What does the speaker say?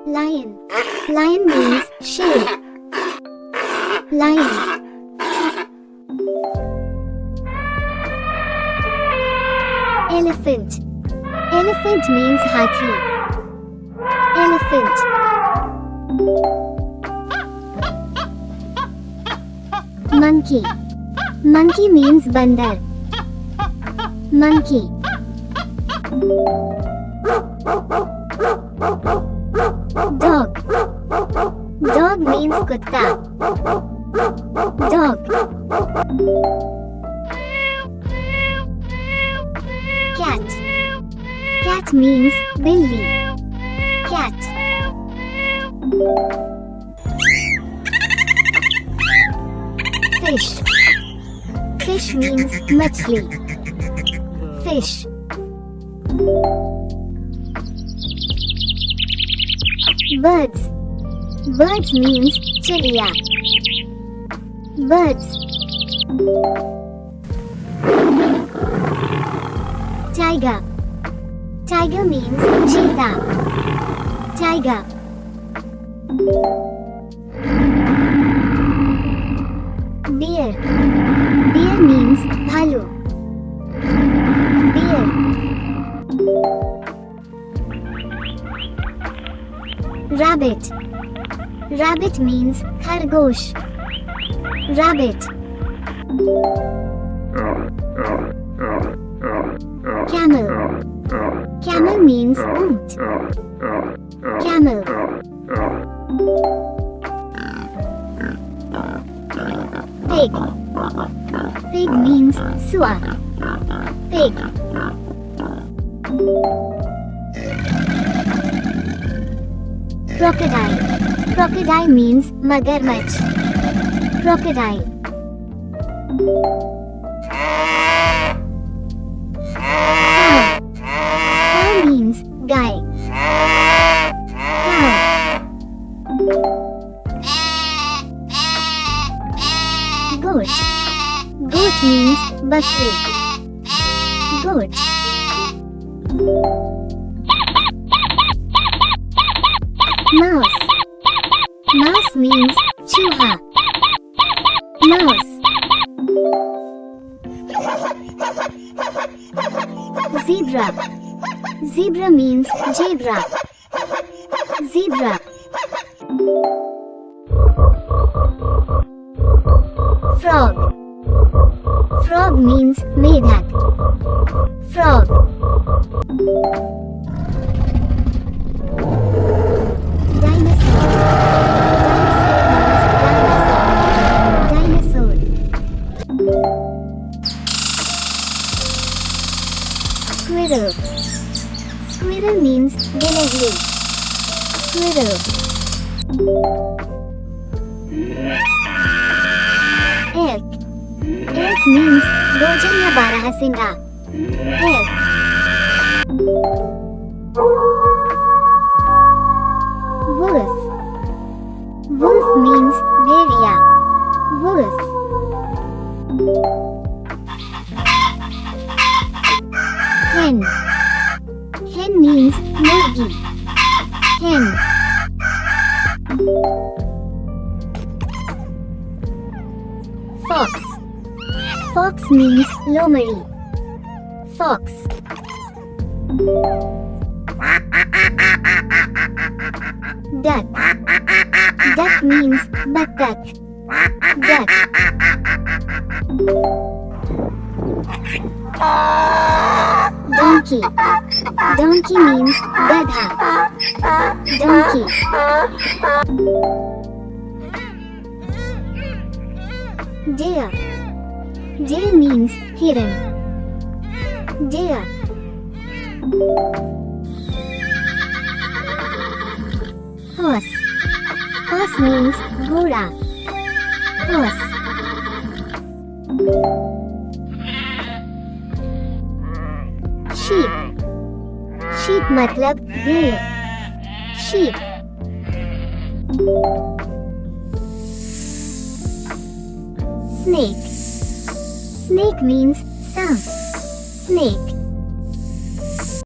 Lion. Lion means sheep. Lion. Elephant. Elephant means hathi. Elephant. Monkey. Monkey means bandar. Monkey. Dog. Dog means kutta. Dog. Cat. Cat means billi. Cat. Fish. Fish means machli. Fish. Birds. Birds means chiliya. Birds. Tiger. Tiger means cheetah. Tiger. Deer. Deer means bhalu. Deer. Rabbit. Rabbit means khargosh. Rabbit. Camel. Camel means oont. Camel. Pig. Pig means sua. Pig. Crocodile. Crocodile means magarmach. Crocodile. Cow. Cow means guy. Cow. Goat. Goat means bakri. Goat. Mouse. Mouse means chuha. Mouse. Zebra. Zebra means zebra. Zebra. Frog. Frog means medhak. Frog. Dinosaur. Dinosaur means dinosaur. Dinosaur. Squirrel. Squirrel means ginagli. Squirrel. Elk. Elk means gojan ya barahasinga. Elk. Wolf. Wolf means bhediya. Wolf. Hen. Hen means murgi. Hen. Fox. Fox means lomari. Fox. Duck. Duck means battak. Duck. Donkey. Donkey means gadha. Donkey. Deer. Deer means hiran. Deer. Horse. Horse means ghoda. Horse. Sheep. Sheep matlab bhed. Sheep. Snake. Snake means soumd. Snake.